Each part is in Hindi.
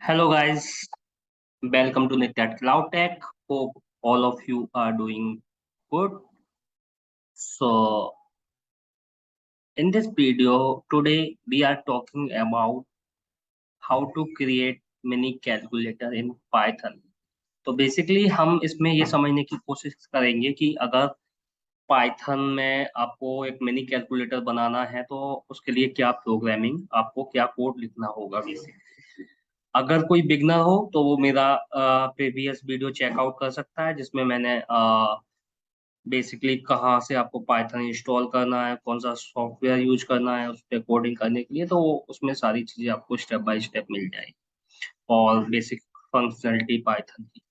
Hello guys, welcome to Nitya Cloud Tech. Hope all of you are doing good. So in this video today we are talking about how to create mini calculator in Python. तो बेसिकली हम इसमें ये समझने की कोशिश करेंगे कि अगर पाइथन में आपको एक मिनी कैलकुलेटर बनाना है तो उसके लिए क्या प्रोग्रामिंग आपको क्या कोड लिखना होगा बेसिकली। अगर कोई बिगनर हो तो वो मेरा प्रीवियस वीडियो चेकआउट कर सकता है जिसमें मैंने बेसिकली कहाँ से आपको पाइथन इंस्टॉल करना है, कौन सा सॉफ्टवेयर यूज करना है उस पर कोडिंग करने के लिए, तो उसमें सारी चीजें आपको स्टेप बाय स्टेप मिल जाएगी और बेसिक फंक्शनलिटी पाइथन की।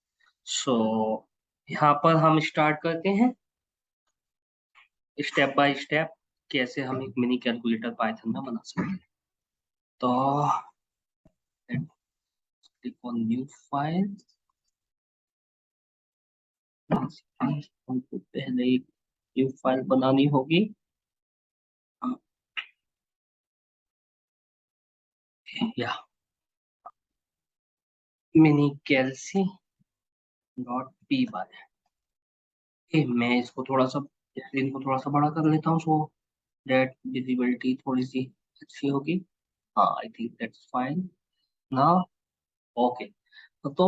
सो यहाँ पर हम स्टार्ट करते हैं स्टेप बाय स्टेप कैसे हम एक मिनी कैलकुलेटर पाइथन में बना सकते हैं। तो क्लिक ऑन न्यू फाइल। हमको पहले एक न्यू फाइल बनानी होगी। या mini calcy dot P Y. मैं इसको थोड़ा सा स्क्रीन को थोड़ा सा बड़ा कर लेता हूँ सो डेट विजिबिलिटी थोड़ी सी अच्छी होगी। हाँ, आई थिंक दैट्स फाइन ना। ओके, तो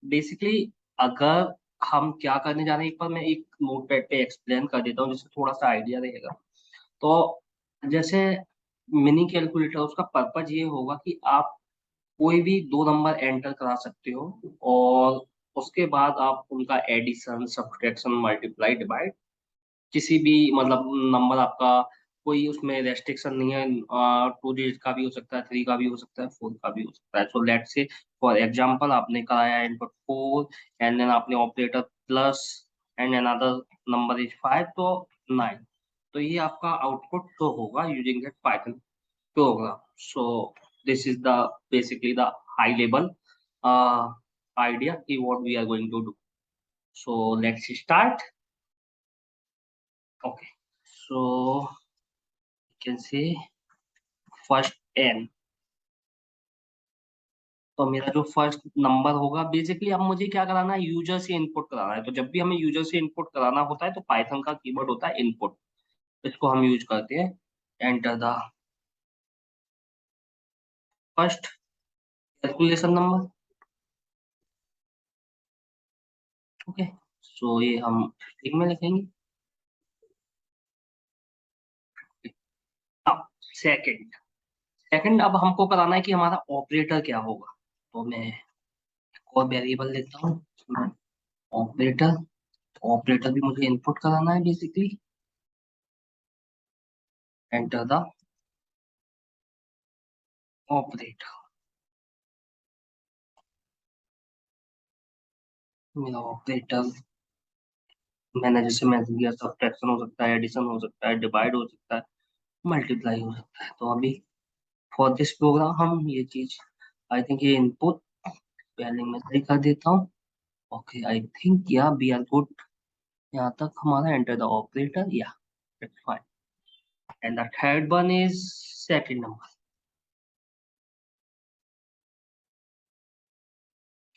बेसिकली अगर हम क्या करने जा रहे हैं एक बार मैं एक नोटपैड पे एक्सप्लेन कर देता हूँ जिससे थोड़ा सा आइडिया रहेगा। तो जैसे मिनी कैलकुलेटर उसका पर्पज ये होगा कि आप कोई भी दो नंबर एंटर करा सकते हो और उसके बाद आप उनका एडिशन सब्ट्रैक्शन मल्टीप्लाई डिवाइड किसी भी मतलब नंबर आपका कोई उसमें रेस्ट्रिक्शन नहीं है। 2 डिजिट का भी हो सकता है, 3 का भी हो सकता है, 4 का भी हो सकता है। So let's say for example आपने कराया इनपुट 4 एंड देन आपने operator plus and another number is 5 तो 9। तो ये आपका आउटपुट शो होगा using that Python programme. So this is the basically the high level idea की what we are going to do. So let's start. Okay, so you can say first n। तो मेरा जो फर्स्ट नंबर होगा बेसिकली अब मुझे क्या कराना है, यूजर से इनपुट कराना है। तो जब भी हमें यूजर से इनपुट कराना होता है तो पाइथन का कीवर्ड होता है इनपुट, इसको हम यूज करते हैं। Enter the first calculation number. Okay, so ये हम स्ट्रिंग में लिखेंगे। अब सेकंड सेकंड अब हमको कराना है कि हमारा ऑपरेटर क्या होगा। तो मैं एक और वेरिएबल लेता हूँ ऑपरेटर। ऑपरेटर भी मुझे इनपुट कराना है बेसिकली। Enter the operator. मेरा ऑपरेटर मैंने जैसे मैंशन किया सब्ट्रैक्शन हो सकता है, एडिशन हो सकता है, डिवाइड हो सकता है, मल्टीप्लाई हो सकता है। तो अभी फॉर दिस प्रोग्राम हम ये चीज आई थिंक ये इनपुट पहले मैं सही कर देता हूँ। ओके, आई थिंक या वी आर गुड यहाँ तक हमारा। एंटर द ऑपरेटर या that's fine. And the third one is second number.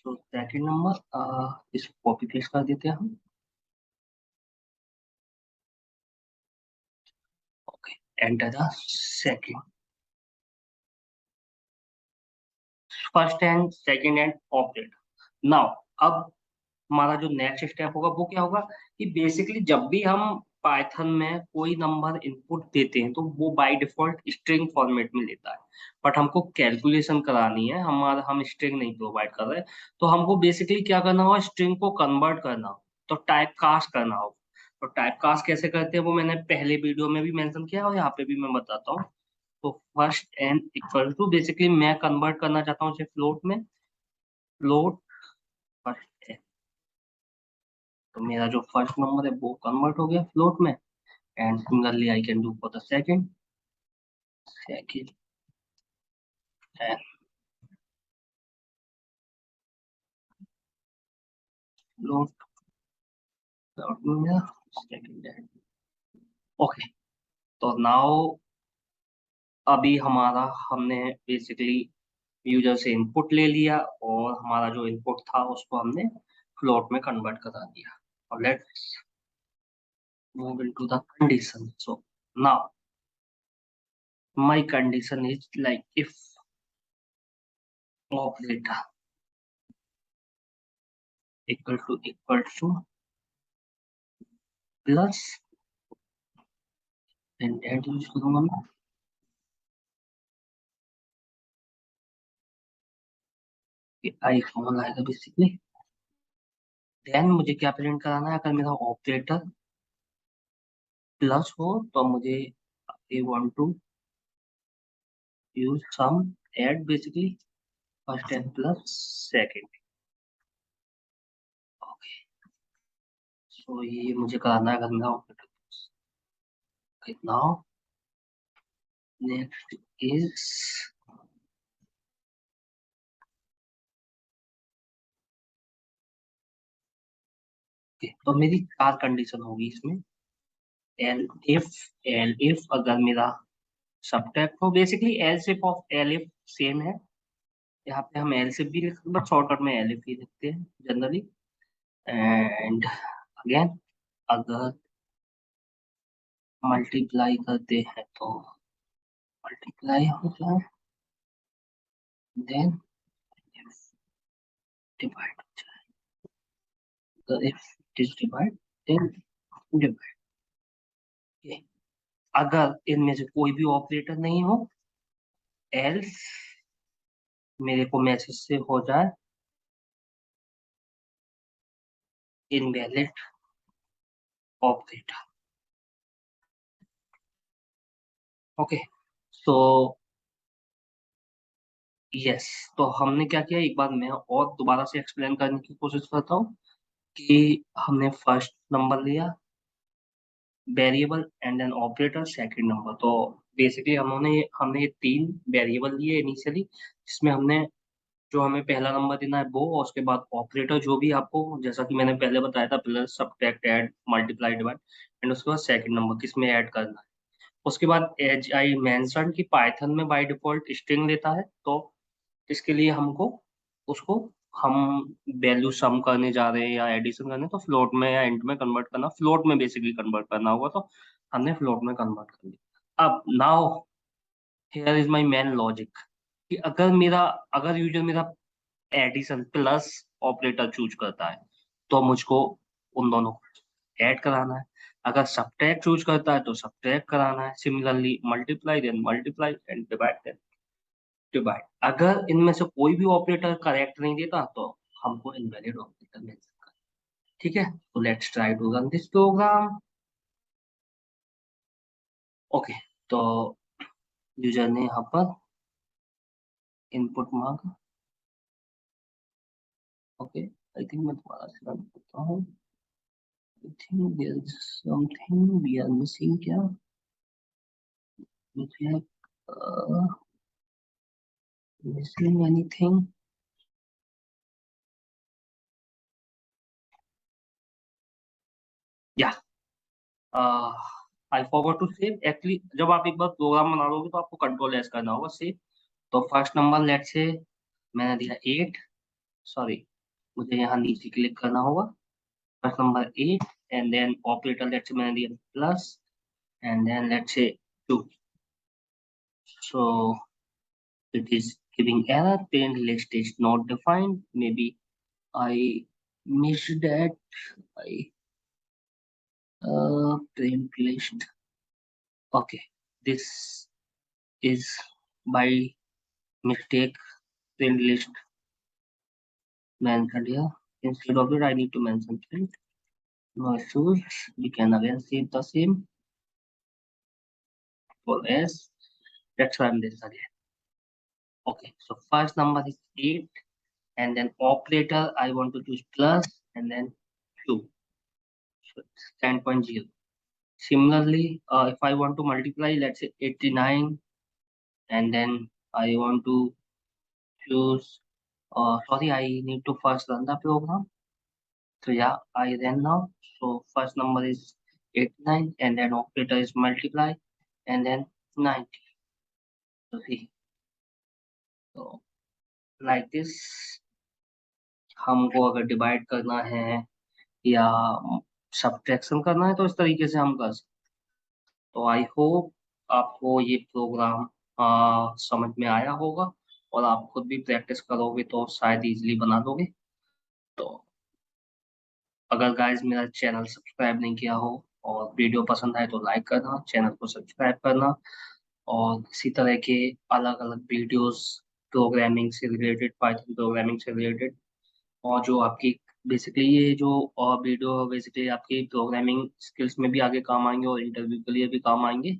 तो सेकंड नंबर इसको कॉपी पेस्ट कर देते हैं हम। Okay, enter the second first and second and operator. Now अब हमारा जो नेक्स्ट स्टेप होगा वो क्या होगा कि बेसिकली जब भी हम पाइथन में कोई नंबर इनपुट देते हैं तो वो बाय डिफॉल्ट स्ट्रिंग फॉर्मेट में लेता है। बट हमको कैलकुलेशन करानी है, हमारा हम स्ट्रिंग नहीं प्रोवाइड कर रहे। तो हमको बेसिकली क्या करना होगा, स्ट्रिंग को कन्वर्ट करना हो तो टाइप कास्ट करना होगा। तो टाइप कास्ट कैसे करते हैं वो मैंने पहले वीडियो में भी मेंशन किया और यहाँ पे भी मैं बताता हूँ। तो first n equal to basically मैं कन्वर्ट करना चाहता हूँ इसे फ्लोट में। Float first. तो मेरा जो फर्स्ट नंबर है वो कन्वर्ट हो गया फ्लोट में। And similarly I can do for the second. Second and float float में मेरा सेकंड एंड। ओके, तो नाउ अभी हमारा हमने बेसिकली यूजर से इनपुट ले लिया और हमारा जो इनपुट था उसको हमने फ्लोट में कन्वर्ट करा दिया। और let's move into the condition. So now my condition is like if operator equal to plus and that use करूंगा मैं आई फॉर्मूला आएगा बेसिकली। देन मुझे क्या प्रिंट कराना है, अगर मेरा ऑपरेटर प्लस हो तो मुझे I want to use some add basically first and plus second. Okay, so ये मुझे कराना है अगर मेरा ऑपरेटर नाउ नेक्स्ट इज तो मेरी चार कंडीशन होगी इसमें। एल इफ अगर मेरा सबट्रैक्ट हो, basically else if of L if same है। यहाँ पे हम एल सिप भी लिखते हैं बट शॉर्टकट में एल इफ ही लिखते हैं जनरली। एंड अगेन अगर मल्टीप्लाई करते हैं तो मल्टीप्लाई हो जाए, देन डिवाइड हो जाए, तो if it is divide then divide. अगर इनमें से कोई भी ऑपरेटर नहीं हो, एल्स मेरे को मैसेज से हो जाए invalid operator. Okay, so yes, तो हमने क्या किया, एक बार मैं और दोबारा से एक्सप्लेन करने की कोशिश करता हूँ कि हमने फर्स्ट नंबर लिया variable and then operator second number. तो बेसिकली हमने हमने ये तीन वेरिएबल लिए इनिशियली, जिसमें हमने जो हमें पहला नंबर देना है वो, और उसके बाद ऑपरेटर जो भी आपको जैसा कि मैंने पहले बताया था plus subtract add multiply divide, and उसके बाद सेकंड नंबर किसमें ऐड करना है। उसके बाद एज आई मेंशन कि पाइथन में बाय डिफॉल्ट स्ट्रिंग लेता है, तो इसके लिए हमको उसको हम वैल्यू सम करने जा रहे हैं या एडिशन करने, तो फ्लोट में या इंट में कन्वर्ट करना, फ्लोट में बेसिकली कन्वर्ट करना होगा, तो हमने फ्लोट में कन्वर्ट कर लिया। अब now here is my main logic कि अगर यूजर मेरा एडिशन प्लस ऑपरेटर चूज करता है तो मुझको उन दोनों को ऐड कराना है। अगर सब्ट्रैक्ट चूज करता है तो सब्ट्रैक्ट कराना है। Similarly multiply then multiply and divide divide. अगर इनमें से कोई भी ऑपरेटर करेक्ट नहीं देता तो हमको इनवैलिड ऑपरेटर मिल सकता है। ठीक है, तो let's try to run this program. Okay, तो यूजर ने यहाँ पर इनपुट मांगा। ओके, आई थिंक मैं दोबारा से रन करता हूँ। I think there is something we are missing. क्या मुझे मिसिंग एनीथिंग? या I forgot to save actually. जब आप एक बार प्रोग्राम बना लोगे तो आपको कंट्रोल एस करना होगा सेव। तो फर्स्ट नंबर लेट से मैंने दिया 8, सॉरी मुझे यहाँ नीचे क्लिक करना होगा। First number 8 and then operator let's say मैंने दिया plus and then let's say 2। So it is giving error, parent list is not defined. Maybe I missed that. I parent list. Okay, this is by mistake parent list mentioned here. Instead of it, I need to mention print. No issues. We can again save the same for S. Let's run this again. Okay, so first number is 8 and then operator I want to choose plus and then 2. So it's 10.0. Similarly, if I want to multiply, let's say 89, and then I want to choose, sorry, I need to first run the program. So yeah, I ran now. So first number is 89, and then operator is multiply, and then 90. So see, so like this. हमको अगर डिवाइड करना है या सब्ट्रैक्शन करना है तो इस तरीके से हम कर सकते। तो आई होप आपको ये प्रोग्राम समझ में आया होगा, और आप खुद भी प्रैक्टिस करोगे तो शायद इजीली बना दोगे। तो अगर गाइस मेरा चैनल सब्सक्राइब नहीं किया हो और वीडियो पसंद आए तो लाइक करना, चैनल को सब्सक्राइब करना, और इसी तरह के अलग अलग वीडियोस प्रोग्रामिंग से रिलेटेड, पाइथन प्रोग्रामिंग से रिलेटेड, और जो आपकी बेसिकली ये जो वीडियो बेसिकली आपकी प्रोग्रामिंग स्किल्स में भी आगे काम आएंगे और इंटरव्यू के लिए भी काम आएंगे।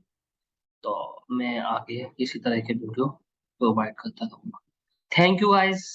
तो मैं आगे इसी तरह के वीडियो प्रोवाइड करता रहूँगा। Thank you guys.